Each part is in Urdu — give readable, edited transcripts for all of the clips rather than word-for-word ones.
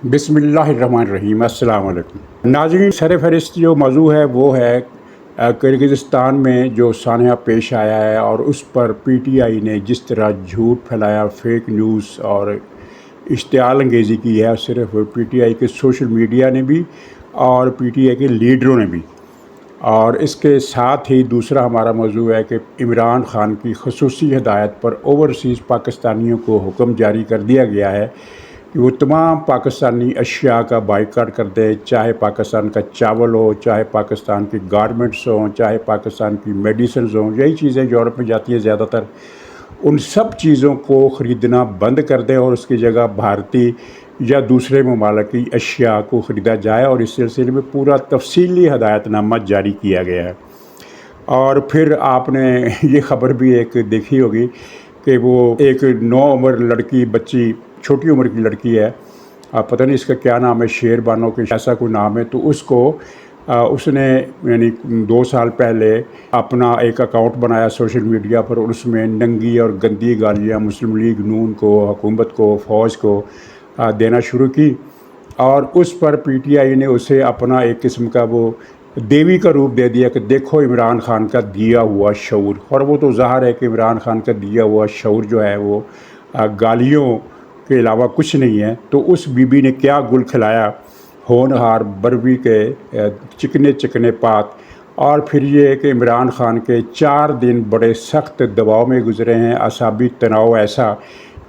بسم اللہ الرحمن الرحیم۔ السلام علیکم ناظرین، سر فہرست جو موضوع ہے وہ ہے کرغزستان میں جو سانحہ پیش آیا ہے اور اس پر پی ٹی آئی نے جس طرح جھوٹ پھیلایا، فیک نیوز اور اشتعال انگیزی کی ہے، صرف پی ٹی آئی کے سوشل میڈیا نے بھی اور پی ٹی آئی کے لیڈروں نے بھی۔ اور اس کے ساتھ ہی دوسرا ہمارا موضوع ہے کہ عمران خان کی خصوصی ہدایت پر اوورسیز پاکستانیوں کو حکم جاری کر دیا گیا ہے کہ وہ تمام پاکستانی اشیاء کا بائیکاٹ کر دیں، چاہے پاکستان کا چاول ہو، چاہے پاکستان کی گارمنٹس ہوں، چاہے پاکستان کی میڈیسنز ہوں، یہی چیزیں یورپ میں جاتی ہیں زیادہ تر، ان سب چیزوں کو خریدنا بند کر دیں اور اس کی جگہ بھارتی یا دوسرے ممالک کی اشیاء کو خریدا جائے، اور اس سلسلے میں پورا تفصیلی ہدایت نامہ جاری کیا گیا ہے۔ اور پھر آپ نے یہ خبر بھی ایک دیکھی ہوگی کہ وہ ایک نوعمر لڑکی، بچی، چھوٹی عمر کی لڑکی ہے، پتہ نہیں اس کا کیا نام ہے، شیر بانو کے ایسا کوئی نام ہے، تو اس کو اس نے یعنی 2 سال پہلے اپنا ایک اکاؤنٹ بنایا سوشل میڈیا پر، اور اس میں ننگی اور گندی گالیاں مسلم لیگ نون کو، حکومت کو، فوج کو دینا شروع کی، اور اس پر پی ٹی آئی نے اسے اپنا ایک قسم کا وہ دیوی کا روپ دے دیا کہ دیکھو عمران خان کا دیا ہوا شعور۔ اور وہ تو ظاہر ہے کہ عمران خان کا دیا ہوا شعور جو ہے وہ گالیوں کے علاوہ کچھ نہیں ہے۔ تو اس بی بی نے کیا گل کھلایا، ہونہار بروی کے چکنے چکنے پات، اور پھر یہ کہ عمران خان کے 4 دن بڑے سخت دباؤ میں گزرے ہیں، اعصابی تناؤ ایسا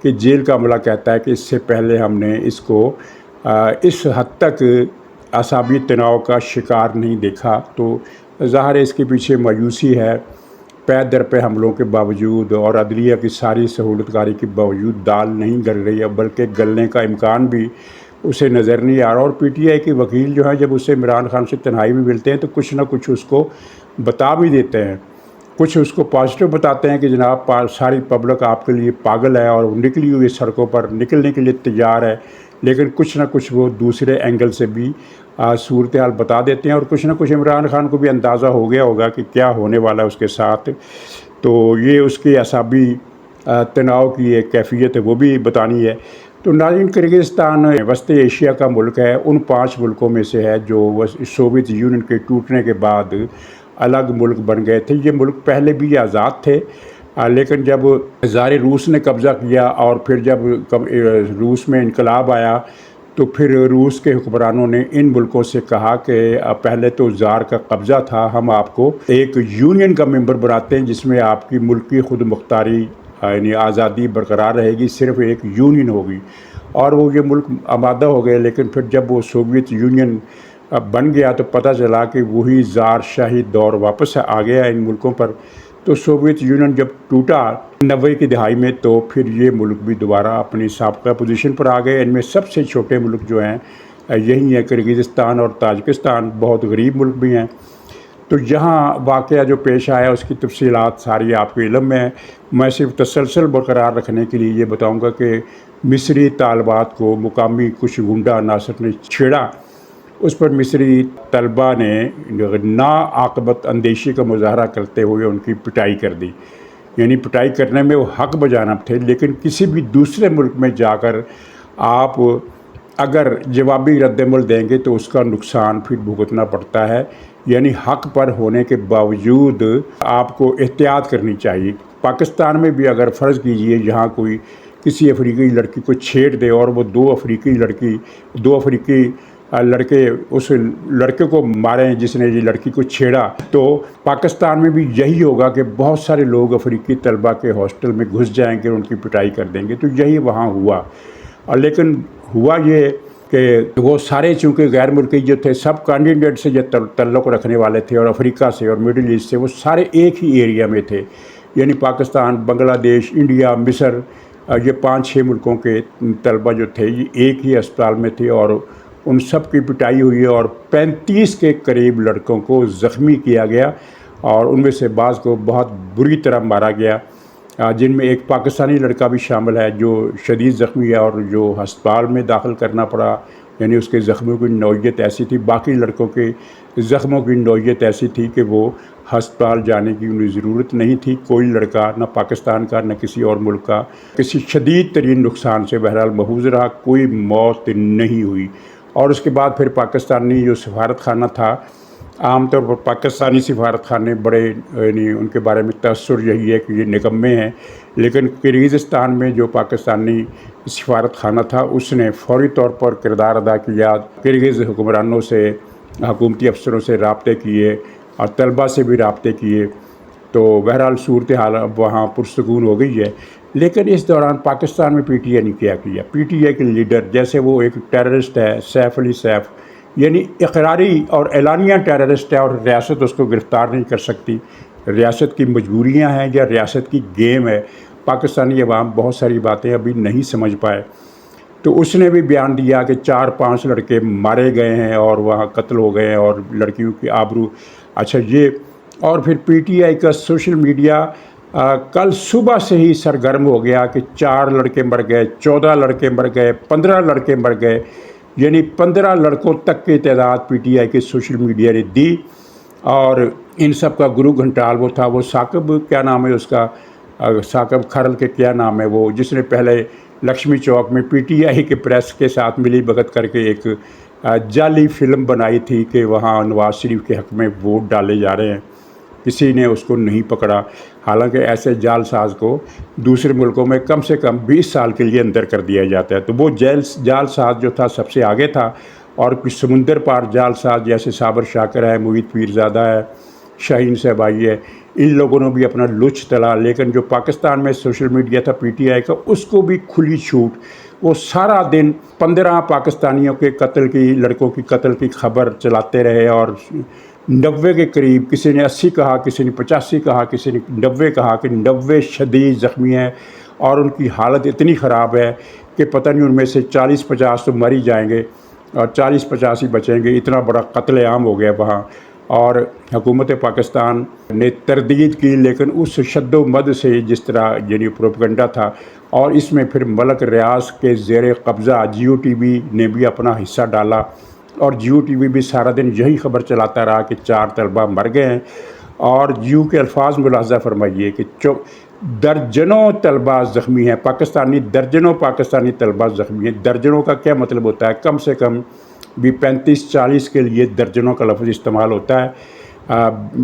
کہ جیل کا عملہ کہتا ہے کہ اس سے پہلے ہم نے اس کو اس حد تک اعصابی تناؤ کا شکار نہیں دیکھا۔ تو ظاہر ہے اس کے پیچھے مایوسی ہے، پے در پہ حملوں کے باوجود اور عدلیہ کی ساری سہولت کاری کے باوجود دال نہیں گل رہی ہے، بلکہ گلنے کا امکان بھی اسے نظر نہیں آ رہا۔ اور پی ٹی آئی کے وکیل جو ہیں جب اسے عمران خان سے تنہائی میں ملتے ہیں تو کچھ نہ کچھ اس کو بتا بھی دیتے ہیں، کچھ اس کو پازیٹیو بتاتے ہیں کہ جناب ساری پبلک آپ کے لیے پاگل ہے اور نکلی ہوئی سڑکوں پر نکلنے کے لیے تیار ہے، لیکن کچھ نہ کچھ وہ دوسرے اینگل سے بھی صورتحال بتا دیتے ہیں، اور کچھ نہ کچھ عمران خان کو بھی اندازہ ہو گیا ہوگا کہ کیا ہونے والا ہے اس کے ساتھ۔ تو یہ اس کے اعصابی تناؤ کی ایک کیفیت ہے، وہ بھی بتانی ہے۔ تو ناظرین، کرغزستان وسط ایشیا کا ملک ہے، ان 5 ملکوں میں سے ہے جو سوویت یونین کے ٹوٹنے کے بعد الگ ملک بن گئے تھے۔ یہ ملک پہلے بھی آزاد تھے، لیکن جب زار روس نے قبضہ کیا اور پھر جب روس میں انقلاب آیا تو پھر روس کے حکمرانوں نے ان ملکوں سے کہا کہ پہلے تو زار کا قبضہ تھا، ہم آپ کو ایک یونین کا ممبر بناتے ہیں جس میں آپ کی ملکی خود مختاری یعنی آزادی برقرار رہے گی، صرف ایک یونین ہوگی۔ اور وہ یہ ملک آمادہ ہو گئے، لیکن پھر جب وہ سوویت یونین بن گیا تو پتہ چلا کہ وہی زار شاہی دور واپس آ گیا ان ملکوں پر۔ تو سوویت یونین جب ٹوٹا 90 کی دہائی میں تو پھر یہ ملک بھی دوبارہ اپنی سابقہ پوزیشن پر آ گئے۔ ان میں سب سے چھوٹے ملک جو ہیں یہی ہیں کرغزستان اور تاجکستان، بہت غریب ملک بھی ہیں۔ تو یہاں واقعہ جو پیش آیا اس کی تفصیلات ساری آپ کے علم میں ہیں، میں صرف تسلسل برقرار رکھنے کے لیے یہ بتاؤں گا کہ مصری طالبات کو مقامی کچھ گنڈا عناصر نے چھیڑا، اس پر مصری طلبہ نے ناعاقبت اندیشی کا مظاہرہ کرتے ہوئے ان کی پٹائی کر دی۔ یعنی پٹائی کرنے میں وہ حق بجانب تھے، لیکن کسی بھی دوسرے ملک میں جا کر آپ اگر جوابی رد عمل دیں گے تو اس کا نقصان پھر بھگتنا پڑتا ہے۔ یعنی حق پر ہونے کے باوجود آپ کو احتیاط کرنی چاہیے۔ پاکستان میں بھی اگر فرض کیجئے یہاں کوئی کسی افریقی لڑکی کو چھیڑ دے اور وہ دو افریقی لڑکے اس لڑکے کو ماریں جس نے یہ لڑکی کو چھیڑا، تو پاکستان میں بھی یہی ہوگا کہ بہت سارے لوگ افریقی طلبہ کے ہاسٹل میں گھس جائیں گے، ان کی پٹائی کر دیں گے۔ تو یہی وہاں ہوا، لیکن ہوا یہ کہ وہ سارے چونکہ غیر ملکی جو تھے، سب کانٹیننٹ سے جو تعلق رکھنے والے تھے اور افریقہ سے اور مڈل ایسٹ سے، وہ سارے ایک ہی ایریا میں تھے۔ یعنی پاکستان، بنگلہ دیش، انڈیا، مصر، یہ 5-6 ملکوں کے طلبہ جو تھے یہ ایک ہی اسپتال میں تھے، اور ان سب کی پٹائی ہوئی اور 35 کے قریب لڑکوں کو زخمی کیا گیا، اور ان میں سے بعض کو بہت بری طرح مارا گیا، جن میں ایک پاکستانی لڑکا بھی شامل ہے جو شدید زخمی ہے اور جو ہسپتال میں داخل کرنا پڑا، یعنی اس کے زخموں کی نوعیت ایسی تھی، باقی لڑکوں کے زخموں کی نوعیت ایسی تھی کہ وہ ہسپتال جانے کی انہیں ضرورت نہیں تھی۔ کوئی لڑکا نہ پاکستان کا نہ کسی اور ملک کا کسی شدید ترین نقصان سے بہرحال محفوظ رہا، کوئی موت نہیں ہوئی۔ اور اس کے بعد پھر پاکستانی جو سفارت خانہ تھا، عام طور پر پاکستانی سفارت خانے بڑے یعنی ان کے بارے میں تاثر یہی ہے کہ یہ نکمے ہیں، لیکن کرغزستان میں جو پاکستانی سفارت خانہ تھا اس نے فوری طور پر کردار ادا کیا، کرغز حکمرانوں سے، حکومتی افسروں سے رابطے کیے اور طلبہ سے بھی رابطے کیے، تو بہرحال صورتحال اب وہاں پرسکون ہو گئی ہے۔ لیکن اس دوران پاکستان میں پی ٹی آئی نے کیا کیا؟ پی ٹی آئی کے لیڈر جیسے وہ ایک ٹیررسٹ ہے، سیف علی سیف، یعنی اقراری اور اعلانیہ ٹیررسٹ ہے، اور ریاست اس کو گرفتار نہیں کر سکتی۔ ریاست کی مجبوریاں ہیں یا ریاست کی گیم ہے، پاکستانی عوام بہت ساری باتیں ابھی نہیں سمجھ پائے۔ تو اس نے بھی بیان دیا کہ 4-5 لڑکے مارے گئے ہیں اور وہاں قتل ہو گئے ہیں اور لڑکیوں کی آبرو۔ اچھا یہ، اور پھر پی ٹی آئی کا سوشل میڈیا کل صبح سے ہی سرگرم ہو گیا کہ 4 لڑکے مر گئے، 14 لڑکے مر گئے، 15 لڑکے مر گئے، یعنی 15 لڑکوں تک کی تعداد پی ٹی آئی کے سوشل میڈیا نے دی۔ اور ان سب کا گرو گھنٹال وہ تھا، وہ ثاقب کیا نام ہے اس کا، ثاقب کھرل کے کیا نام ہے وہ، جس نے پہلے لکشمی چوک میں پی ٹی آئی کے پریس کے ساتھ ملی بھگت کر کے ایک جعلی فلم بنائی تھی کہ وہاں نواز شریف کے حق میں ووٹ ڈالے جا رہے ہیں، کسی نے اس کو نہیں پکڑا، حالانکہ ایسے جعل ساز کو دوسرے ملکوں میں کم سے کم 20 سال کے لیے اندر کر دیا جاتا ہے۔ تو وہ جعل ساز جو تھا سب سے آگے تھا، اور کچھ سمندر پار جعل ساز جیسے صابر شاکر ہے، محیط پیرزادہ ہے، شاہین صاحب آئی ہے، ان لوگوں نے بھی اپنا لچ تلا۔ لیکن جو پاکستان میں سوشل میڈیا تھا پی ٹی آئی کا، اس کو بھی کھلی چھوٹ، وہ سارا دن 15 پاکستانیوں کے قتل کی، لڑکوں کی قتل کی خبر چلاتے رہے، اور 90 کے قریب، کسی نے 80 کہا، کسی نے 85 کہا، کسی نے 90 کہا کہ 90 شدید زخمی ہیں، اور ان کی حالت اتنی خراب ہے کہ پتہ نہیں ان میں سے 40-50 تو مر ہی جائیں گے اور 40-50 ہی بچیں گے۔ اتنا بڑا قتل عام ہو گیا وہاں، اور حکومت پاکستان نے تردید کی، لیکن اس شد و مد سے جس طرح یعنی پروپیگنڈا تھا، اور اس میں پھر ملک ریاض کے زیر قبضہ جیو ٹی وی نے بھی اپنا حصہ ڈالا، اور جیو ٹی وی بھی سارا دن یہی خبر چلاتا رہا کہ 4 طلبہ مر گئے ہیں۔ اور جیو کے الفاظ ملاحظہ فرمائیے کہ درجنوں طلبہ زخمی ہیں، درجنوں پاکستانی طلبہ زخمی ہیں۔ درجنوں کا کیا مطلب ہوتا ہے؟ کم سے کم بھی 35-40 کے لیے درجنوں کا لفظ استعمال ہوتا ہے،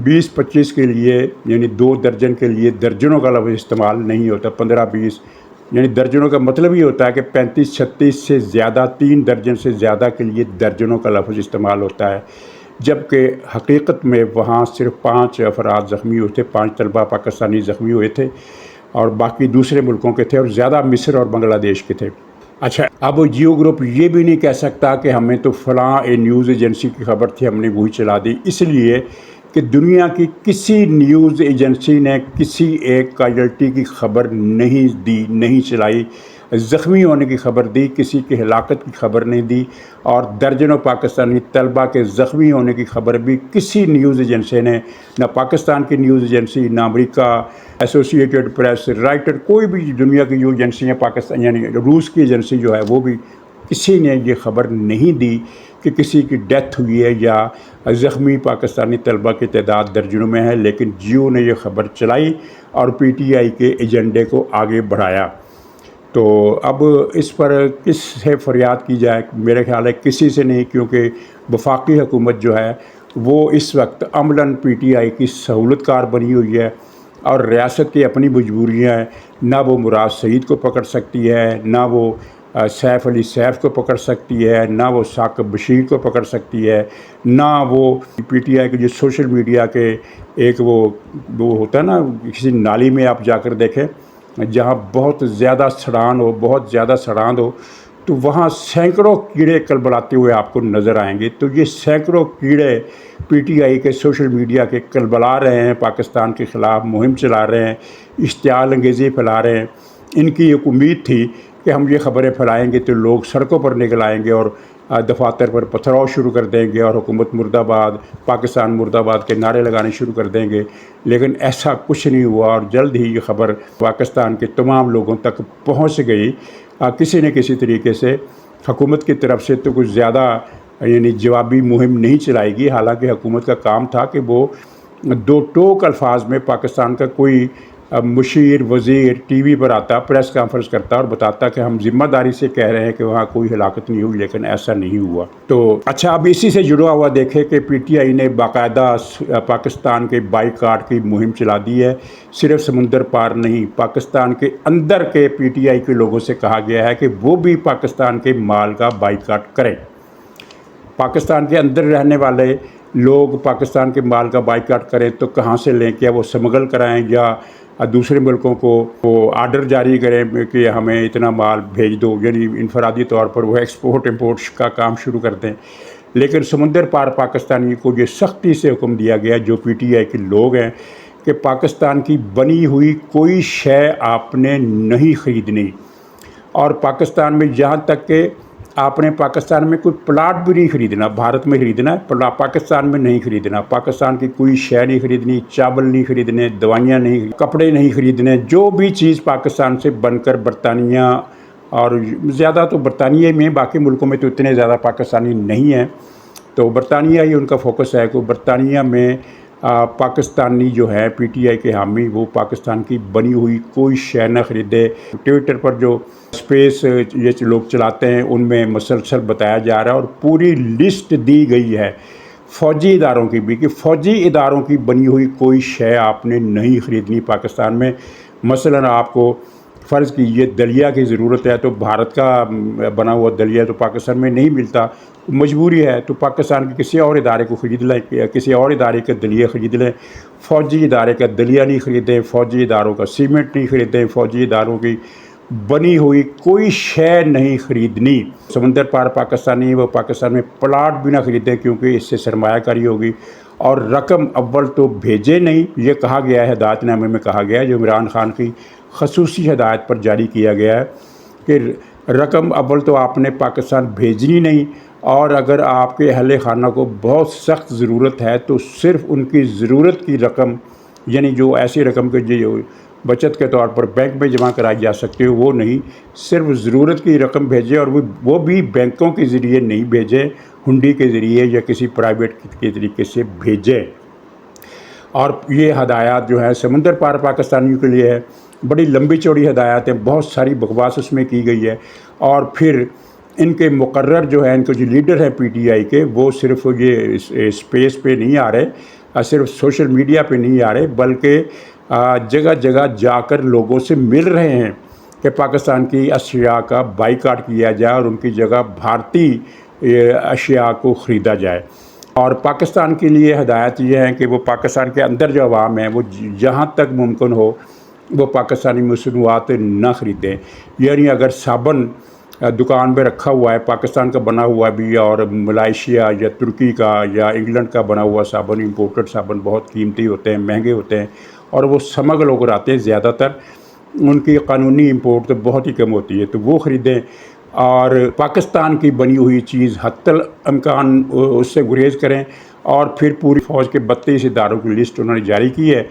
20-25 کے لیے یعنی 2 درجن کے لیے درجنوں کا لفظ استعمال نہیں ہوتا، 15-20 یعنی درجنوں کا مطلب یہ ہوتا ہے کہ 35-36 سے زیادہ، 3 درجن سے زیادہ کے لیے درجنوں کا لفظ استعمال ہوتا ہے، جبکہ حقیقت میں وہاں صرف 5 افراد زخمی ہوئے تھے، 5 طلبہ پاکستانی زخمی ہوئے تھے، اور باقی دوسرے ملکوں کے تھے، اور زیادہ مصر اور بنگلہ دیش کے تھے۔ اچھا، اب جیو گروپ یہ بھی نہیں کہہ سکتا کہ ہمیں تو فلاں نیوز ایجنسی کی خبر تھی، ہم نے وہی چلا دی، اس لیے کہ دنیا کی کسی نیوز ایجنسی نے کسی ایک کیجوالٹی کی خبر نہیں دی، نہیں چلائی، زخمی ہونے کی خبر دی، کسی کی ہلاکت کی خبر نہیں دی، اور درجنوں پاکستانی طلبہ کے زخمی ہونے کی خبر بھی کسی نیوز ایجنسی نے، نہ پاکستان کی نیوز ایجنسی، نہ امریکہ، ایسوسیٹڈ پریس، رائٹر، کوئی بھی دنیا کی جو ایجنسی ہیں، پاکستان یعنی روس کی ایجنسی جو ہے، وہ بھی کسی نے یہ خبر نہیں دی کہ کسی کی ڈیتھ ہوئی ہے یا زخمی پاکستانی طلبہ کی تعداد درجنوں میں ہے۔ لیکن جیو نے یہ خبر چلائی اور پی ٹی آئی کے ایجنڈے کو آگے بڑھایا۔ تو اب اس پر کس سے فریاد کی جائے؟ میرے خیال ہے کسی سے نہیں، کیونکہ وفاقی حکومت جو ہے وہ اس وقت عملاً پی ٹی آئی کی سہولت کار بنی ہوئی ہے، اور ریاست کی اپنی مجبوریاں ہیں، نہ وہ مراد سعید کو پکڑ سکتی ہے، نہ وہ سیف علی سیف کو پکڑ سکتی ہے، نہ وہ ثاقب بشیر کو پکڑ سکتی ہے، نہ وہ پی ٹی آئی کے جو سوشل میڈیا کے ایک وہ ہوتا ہے نا، کسی نالی میں آپ جا کر دیکھیں جہاں بہت زیادہ سڑاند ہو، تو وہاں سینکڑوں کیڑے کلبلاتے ہوئے آپ کو نظر آئیں گے۔ تو یہ سینکڑوں کیڑے پی ٹی آئی کے سوشل میڈیا کے کلبلا رہے ہیں، پاکستان کے خلاف مہم چلا رہے ہیں، اشتعال انگیزی پھیلا رہے ہیں۔ ان کی ایک امید تھی کہ ہم یہ خبریں پھیلائیں گے تو لوگ سڑکوں پر نکل آئیں گے اور دفاتر پر پتھراؤ شروع کر دیں گے اور حکومت مرد آباد، پاکستان مرد آباد کے نعرے لگانے شروع کر دیں گے، لیکن ایسا کچھ نہیں ہوا، اور جلد ہی یہ خبر پاکستان کے تمام لوگوں تک پہنچ گئی کسی نہ کسی طریقے سے۔ حکومت کی طرف سے تو کچھ زیادہ یعنی جوابی مہم نہیں چلائے گی، حالانکہ حکومت کا کام تھا کہ وہ دو ٹوک الفاظ میں پاکستان کا کوئی مشیر وزیر ٹی وی پر آتا، پریس کانفرنس کرتا اور بتاتا کہ ہم ذمہ داری سے کہہ رہے ہیں کہ وہاں کوئی ہلاکت نہیں ہوئی، لیکن ایسا نہیں ہوا۔ تو اچھا، اب اسی سے جڑا ہوا دیکھیں کہ پی ٹی آئی نے باقاعدہ پاکستان کے بائیکاٹ کی مہم چلا دی ہے۔ صرف سمندر پار نہیں، پاکستان کے اندر کے پی ٹی آئی کے لوگوں سے کہا گیا ہے کہ وہ بھی پاکستان کے مال کا بائیکاٹ کریں۔ پاکستان کے اندر رہنے والے لوگ پاکستان کے مال کا بائیکاٹ کریں تو کہاں سے لیں؟ کیا وہ سمگل کرائیں یا دوسرے ملکوں کو وہ آرڈر جاری کریں کہ ہمیں اتنا مال بھیج دو، یعنی انفرادی طور پر وہ ایکسپورٹ امپورٹ کا کام شروع کر دیں۔ لیکن سمندر پار پاکستانی کو یہ سختی سے حکم دیا گیا، جو پی ٹی آئی کے لوگ ہیں، کہ پاکستان کی بنی ہوئی کوئی شے آپ نے نہیں خریدنی، اور پاکستان میں جہاں تک کہ آپ نے پاکستان میں کوئی پلاٹ بھی نہیں خریدنا، بھارت میں خریدنا ہے، پاکستان میں نہیں خریدنا، پاکستان کی کوئی شے نہیں خریدنی، چاول نہیں خریدنے، دوائیاں نہیں، کپڑے نہیں خریدنے، جو بھی چیز پاکستان سے بن کر برطانیہ، اور زیادہ تو برطانیہ میں، باقی ملکوں میں تو اتنے زیادہ پاکستانی نہیں ہیں، تو برطانیہ ہی ان کا فوکس ہے کہ برطانیہ میں پاکستانی جو ہے پی ٹی آئی کے حامی، وہ پاکستان کی بنی ہوئی کوئی شے نہ خریدے۔ ٹویٹر پر جو اسپیس یہ لوگ چلاتے ہیں ان میں مسلسل بتایا جا رہا ہے، اور پوری لسٹ دی گئی ہے فوجی اداروں کی بھی، کہ فوجی اداروں کی بنی ہوئی کوئی شے آپ نے نہیں خریدنی پاکستان میں۔ مثلاً آپ کو فرض کیجیے دلیا کی ضرورت ہے، تو بھارت کا بنا ہوا دلیا تو پاکستان میں نہیں ملتا، مجبوری ہے تو پاکستان کے کسی اور ادارے کو خرید لیں، کسی اور ادارے کا دلیا خرید لیں۔ فوجی ادارے کا دلیا نہیں خریدیں، فوجی اداروں کا سیمنٹ نہیں خریدیں، فوجی اداروں کی بنی ہوئی کوئی شے نہیں خریدنی۔ سمندر پار پاکستانی وہ پاکستان میں پلاٹ بھی نہ خریدیں، کیونکہ اس سے سرمایہ کاری ہوگی، اور رقم اول تو بھیجے نہیں۔ یہ کہا گیا ہے، ہدایت نامے میں کہا گیا ہے، جو عمران خان کی خصوصی ہدایت پر جاری کیا گیا ہے، کہ رقم اول تو آپ نے پاکستان بھیجنی نہیں، اور اگر آپ کے اہل خانہ کو بہت سخت ضرورت ہے تو صرف ان کی ضرورت کی رقم، یعنی جو ایسی رقم کے جو بچت کے طور پر بینک میں جمع کرائی جا سکتی ہو، وہ نہیں، صرف ضرورت کی رقم بھیجیں، اور وہ بھی بینکوں کے ذریعے نہیں بھیجیں، ہنڈی کے ذریعے یا کسی پرائیویٹ کے طریقے سے بھیجیں۔ اور یہ ہدایات جو ہے سمندر پار پاکستانیوں کے لیے ہے، بڑی لمبی چوڑی ہدایات ہیں، بہت ساری بکواس اس میں کی گئی ہے، اور پھر ان کے مقرر جو ہے، ان کے جو لیڈر ہیں پی ٹی آئی کے، وہ صرف یہ اسپیس پہ نہیں آ رہے، صرف سوشل میڈیا پہ نہیں آ رہے، بلکہ جگہ جگہ جا کر لوگوں سے مل رہے ہیں کہ پاکستان کی اشیاء کا بائیکاٹ کیا جائے اور ان کی جگہ بھارتی اشیاء کو خریدا جائے۔ اور پاکستان کے لیے ہدایت یہ ہے کہ وہ پاکستان کے اندر جو عوام ہیں، وہ جہاں تک ممکن ہو وہ پاکستانی مصنوعات نہ خریدیں۔ یعنی اگر صابن دکان پہ رکھا ہوا ہے پاکستان کا بنا ہوا بھی، اور ملائیشیا یا ترکی کا یا انگلینڈ کا بنا ہوا صابن، امپورٹڈ صابن بہت قیمتی ہوتے ہیں، مہنگے ہوتے ہیں، اور وہ سمگل ہو کر آتے ہیں، زیادہ تر ان کی قانونی امپورٹ تو بہت ہی کم ہوتی ہے، تو وہ خریدیں۔ اور پاکستان کی بنی ہوئی چیز حتی الامکان اس سے گریز کریں۔ اور پھر پوری فوج کے 32 اداروں کی لسٹ انہوں نے جاری کی ہے،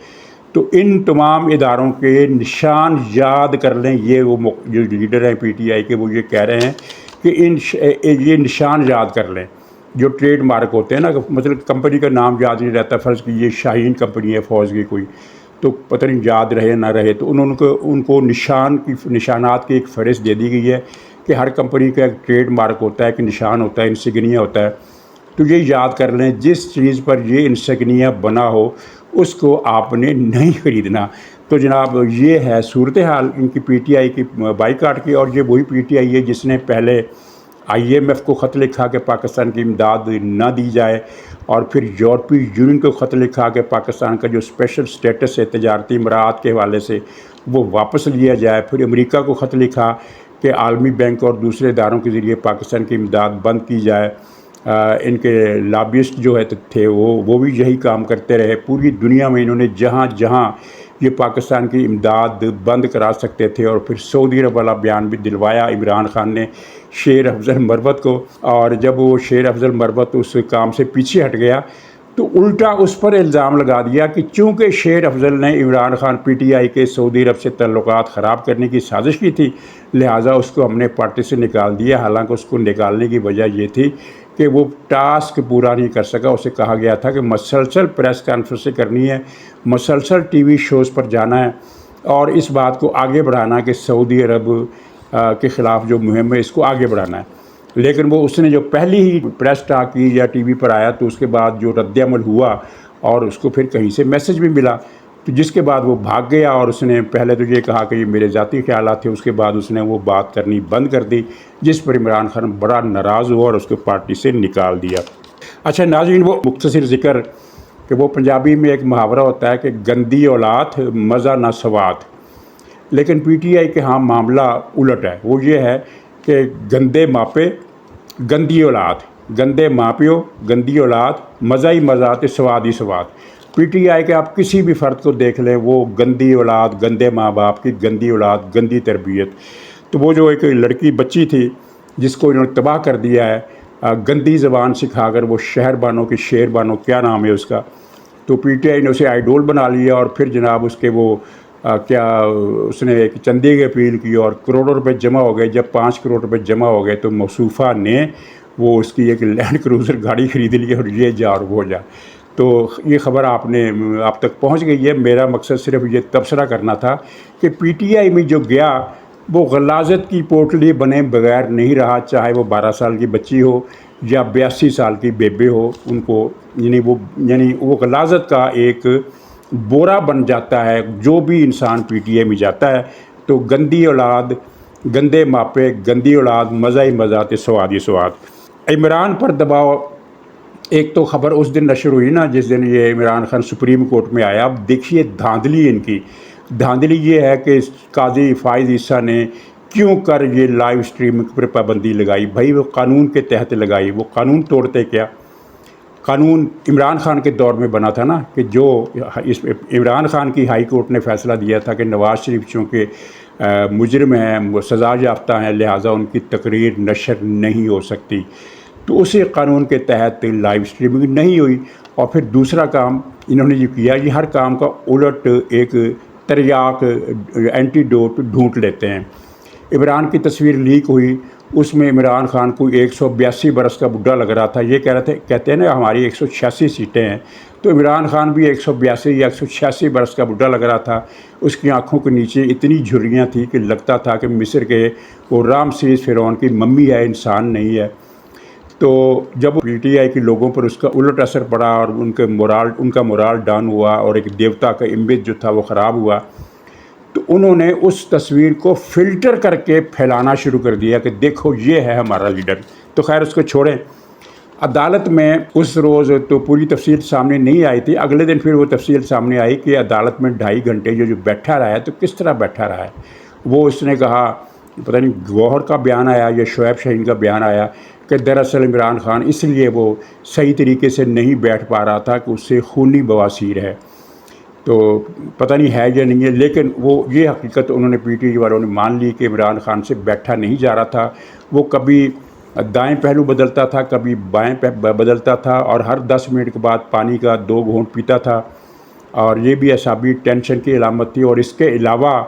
تو ان تمام اداروں کے نشان یاد کر لیں۔ یہ وہ جو لیڈر ہیں پی ٹی آئی کے، وہ یہ کہہ رہے ہیں کہ یہ نشان یاد کر لیں جو ٹریڈ مارک ہوتے ہیں نا، مطلب کمپنی کا نام یاد نہیں رہتا، فرض کی یہ شاہین کمپنی ہے فوج کی کوئی، تو پتہ نہیں یاد رہے نہ رہے، تو ان کو نشانات کی ایک فہرست دے دی گئی ہے کہ ہر کمپنی کا ایک ٹریڈ مارک ہوتا ہے، ایک نشان ہوتا ہے، انسگنیا ہوتا ہے، تو یہ یاد کر لیں جس چیز پر یہ انسگنیا بنا ہو اس کو آپ نے نہیں خریدنا۔ تو جناب یہ ہے صورتحال ان کی پی ٹی آئی کی بائیکاٹ کی، اور یہ وہی پی ٹی آئی ہے جس نے پہلے آئی ایم ایف کو خط لکھا کہ پاکستان کی امداد نہ دی جائے، اور پھر یورپی یونین کو خط لکھا کہ پاکستان کا جو اسپیشل سٹیٹس ہے تجارتی مراعات کے حوالے سے وہ واپس لیا جائے، پھر امریکہ کو خط لکھا کہ عالمی بینک اور دوسرے اداروں کے ذریعے پاکستان کی امداد بند کی جائے۔ ان کے لابیسٹ جو تھے وہ بھی یہی کام کرتے رہے، پوری دنیا میں انہوں نے جہاں جہاں یہ پاکستان کی امداد بند کرا سکتے تھے، اور پھر سعودی عرب والا بیان بھی دلوایا عمران خان نے شیر افضل مروت کو، اور جب وہ شیر افضل مروت اس کام سے پیچھے ہٹ گیا تو الٹا اس پر الزام لگا دیا کہ چونکہ شیر افضل نے Imran Khan P T I کے سعودی عرب سے تعلقات خراب کرنے کی سازش کی تھی، لہٰذا اس کو ہم نے پارٹی سے نکال دیا۔ حالانکہ اس کو نکالنے کی وجہ یہ تھی کہ وہ ٹاسک پورا نہیں کر سکا۔ اسے کہا گیا تھا کہ مسلسل پریس کانفرنسیں کرنی ہے، مسلسل ٹی وی شوز پر جانا ہے اور اس بات کو آگے بڑھانا کہ سعودی عرب کے خلاف جو مہم ہے اس کو آگے بڑھانا ہے۔ لیکن وہ اس نے جو پہلی ہی پریس ٹاک کی یا ٹی وی پر آیا تو اس کے بعد جو رد عمل ہوا اور اس کو پھر کہیں سے میسج بھی ملا، تو جس کے بعد وہ بھاگ گیا اور اس نے پہلے تو یہ کہا کہ یہ میرے ذاتی خیالات تھے، اس کے بعد اس نے وہ بات کرنی بند کر دی، جس پر عمران خان بڑا ناراض ہوا اور اس کو پارٹی سے نکال دیا۔ اچھا ناظرین، وہ مختصر ذکر کہ وہ پنجابی میں ایک محاورہ ہوتا ہے کہ گندی اولاد مزہ نہ سواد، لیکن پی ٹی آئی کے ہاں معاملہ الٹ ہے۔ وہ یہ ہے کہ گندے ماپے گندی اولاد، گندے ماں پیو گندی اولاد، مزہ ہی مزہ تے سواد ہی سواد۔ پی ٹی آئی کے آپ کسی بھی فرد کو دیکھ لیں، وہ گندی اولاد، گندے ماں باپ کی گندی اولاد، گندی تربیت۔ تو وہ جو ایک لڑکی بچی تھی جس کو انہوں نے تباہ کر دیا ہے گندی زبان سکھا کر، وہ شہر بانو کی شیر بانو کیا نام ہے اس کا، تو پی ٹی آئی نے اسے آئیڈول بنا لیا اور پھر جناب اس کے وہ اس نے ایک چندے کی اپیل کی اور کروڑوں روپے جمع ہو گئے۔ جب 5 کروڑ روپے جمع ہو گئے تو موصوفہ نے وہ اس کی ایک لینڈ کروزر گاڑی خرید لی اور یہ جا اور وہ جا۔ تو یہ خبر آپ تک پہنچ گئی ہے۔ میرا مقصد صرف یہ تبصرہ کرنا تھا کہ پی ٹی آئی میں جو گیا وہ غلاظت کی پوٹلی بنے بغیر نہیں رہا، چاہے وہ 12 سال کی بچی ہو یا 82 سال کی بیبے ہو، ان کو یعنی وہ غلاظت کا ایک بورا بن جاتا ہے۔ جو بھی انسان پی ٹی آئی میں جاتا ہے تو گندی اولاد، گندے ماپے گندی اولاد، مزہ ہی مزہ تے سواد ہی سواد۔ عمران پر دباؤ، ایک تو خبر اس دن نشر ہوئی نا جس دن یہ عمران خان سپریم کورٹ میں آیا۔ اب دیکھیے دھاندلی ان کی، دھاندلی یہ ہے کہ قاضی فائز عیسیٰ نے کیوں کر یہ لائیو اسٹریمنگ پر پابندی لگائی؟ بھائی وہ قانون کے تحت لگائی، وہ قانون توڑتے کیا؟ قانون عمران خان کے دور میں بنا تھا نا کہ جو عمران خان کی ہائی کورٹ نے فیصلہ دیا تھا کہ نواز شریف چونکہ مجرم ہیں، وہ سزا یافتہ ہیں، لہٰذا ان کی تقریر نشر نہیں ہو سکتی، تو اسی قانون کے تحت لائیو اسٹریمنگ نہیں ہوئی۔ اور پھر دوسرا کام انہوں نے یہ کیا، یہ ہر کام کا الٹ ایک تریاق اینٹی ڈوٹ ڈھونڈ لیتے ہیں۔ عمران کی تصویر لیک ہوئی، اس میں عمران خان کو 182 برس کا بڈھا لگ رہا تھا۔ یہ کہتے ہیں نا ہماری 186 سیٹیں ہیں، تو عمران خان بھی 182 یا 186 برس کا بڈھا لگ رہا تھا۔ اس کی آنکھوں کے نیچے اتنی جھریاں تھیں کہ لگتا تھا کہ مصر کے وہ رامسیس فرعون کی ممی ہے، انسان نہیں ہے۔ تو جب پی ٹی آئی کے لوگوں پر اس کا الٹ اثر پڑا اور ان کا مورال ڈاؤن ہوا اور ایک دیوتا کا امیج جو تھا وہ خراب ہوا، تو انہوں نے اس تصویر کو فلٹر کر کے پھیلانا شروع کر دیا کہ دیکھو یہ ہے ہمارا لیڈر۔ تو خیر اس کو چھوڑیں۔ عدالت میں اس روز تو پوری تفصیل سامنے نہیں آئی تھی، اگلے دن پھر وہ تفصیل سامنے آئی کہ عدالت میں 2.5 گھنٹے جو بیٹھا رہا ہے تو کس طرح بیٹھا رہا ہے۔ وہ اس نے کہا، پتہ نہیں گوہر کا بیان آیا یا شعیب شاہین کا بیان آیا کہ دراصل عمران خان اس لیے وہ صحیح طریقے سے نہیں بیٹھ پا رہا تھا کہ اس سے خونی بواسیر ہے۔ تو پتہ نہیں ہے یا نہیں ہے، لیکن وہ یہ حقیقت انہوں نے پی ٹی آئی والوں نے مان لی کہ عمران خان سے بیٹھا نہیں جا رہا تھا۔ وہ کبھی دائیں پہلو بدلتا تھا، کبھی بائیں بدلتا تھا، اور ہر 10 منٹ کے بعد پانی کا 2 گھونٹ پیتا تھا، اور یہ بھی اعصابی ٹینشن کی علامت تھی۔ اور اس کے علاوہ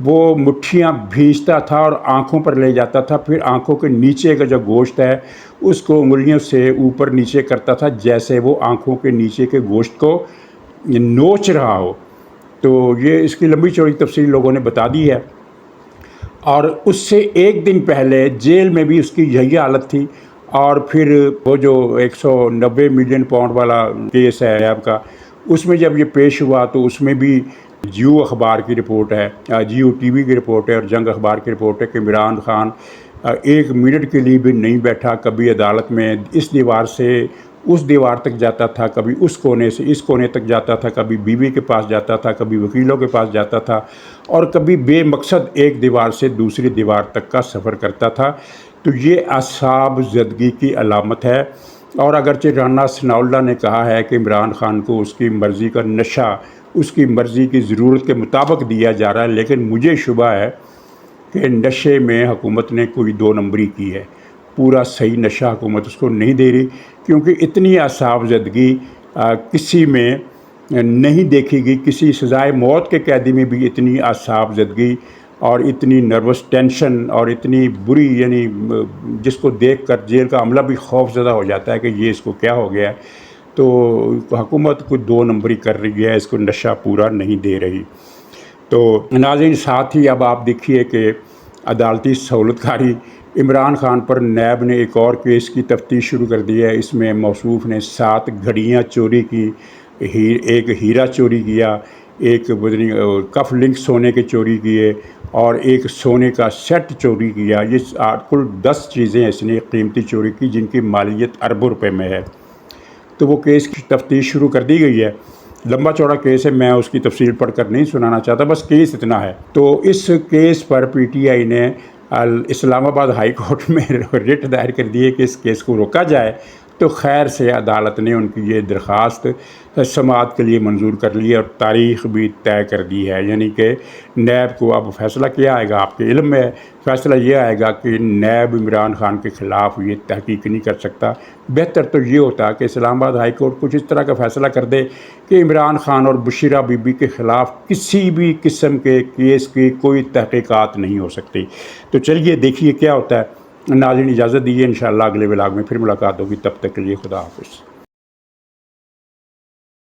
وہ مٹھیاں بھیجتا تھا اور آنکھوں پر لے جاتا تھا، پھر آنکھوں کے نیچے کا جو گوشت ہے اس کو انگلیوں سے اوپر نیچے کرتا تھا جیسے وہ آنکھوں کے نیچے کے گوشت کو نوچ رہا ہو۔ تو یہ اس کی لمبی چوڑی تفصیل لوگوں نے بتا دی ہے۔ اور اس سے ایک دن پہلے جیل میں بھی اس کی یہی حالت تھی۔ اور پھر وہ جو 190 ملین پاؤنڈ والا کیس ہے نیب کا، اس میں جب یہ پیش ہوا تو اس میں بھی جیو اخبار کی رپورٹ ہے، جیو ٹی وی کی رپورٹ ہے اور جنگ اخبار کی رپورٹ ہے کہ عمران خان 1 منٹ کے لیے بھی نہیں بیٹھا۔ کبھی عدالت میں اس دیوار سے اس دیوار تک جاتا تھا، کبھی اس کونے سے اس کونے تک جاتا تھا، کبھی بیوی کے پاس جاتا تھا، کبھی وکیلوں کے پاس جاتا تھا، اور کبھی بے مقصد ایک دیوار سے دوسری دیوار تک کا سفر کرتا تھا۔ تو یہ اعصاب زدگی کی علامت ہے۔ اور اگرچہ رانا ثناء اللہ نے کہا ہے کہ عمران خان کو اس کی مرضی کا نشہ اس کی مرضی کی ضرورت کے مطابق دیا جا رہا ہے، لیکن مجھے شبہ ہے کہ نشے میں حکومت نے کوئی 2 نمبری کی ہے۔ پورا صحیح نشہ حکومت اس کو نہیں دے رہی، کیونکہ اتنی اعصاب زدگی کسی میں نہیں دیکھی گئی. کسی سزائے موت کے قیدی میں بھی اتنی اعصاب زدگی اور اتنی نروس ٹینشن اور اتنی بری، یعنی جس کو دیکھ کر جیل کا عملہ بھی خوف زدہ ہو جاتا ہے کہ یہ اس کو کیا ہو گیا ہے. تو حکومت کو 2 نمبری کر رہی ہے، اس کو نشہ پورا نہیں دے رہی. تو ناظرین، ساتھ ہی اب آپ دیکھیے کہ عدالتی سہولت کاری، عمران خان پر نیب نے ایک اور کیس کی تفتیش شروع کر دی ہے. اس میں موصوف نے 7 گھڑیاں چوری کی، ایک ہیرا چوری کیا، ایک کف لنک سونے کے چوری کیے، اور ایک سونے کا سیٹ چوری کیا. یہ کل 10 چیزیں اس نے قیمتی چوری کی جن کی مالیت اربوں روپے میں ہے. تو وہ کیس کی تفتیش شروع کر دی گئی ہے. لمبا چوڑا کیس ہے، میں اس کی تفصیل پڑھ کر نہیں سنانا چاہتا، بس کیس اتنا ہے. تو اس case per P T I نے اسلام آباد ہائی کورٹ میں رٹ دائر کر دی ہے کہ اس کیس کو روکا جائے. تو خیر سے عدالت نے ان کی یہ درخواست سماعت کے لیے منظور کر لی ہے اور تاریخ بھی طے کر دی ہے. یعنی کہ نیب کو اب فیصلہ کیا آئے گا، آپ کے علم میں فیصلہ یہ آئے گا کہ نیب عمران خان کے خلاف یہ تحقیق نہیں کر سکتا. بہتر تو یہ ہوتا کہ اسلام آباد ہائی کورٹ کچھ اس طرح کا فیصلہ کر دے کہ عمران خان اور بشیرہ بی بی کے خلاف کسی بھی قسم کے کیس کی کوئی تحقیقات نہیں ہو سکتی. تو چلیے دیکھیے کیا ہوتا ہے. ناظرین اجازت دیجیے، انشاءاللہ اگلے ولاگ میں پھر ملاقات ہوگی. تب تک کے لیے خدا حافظ.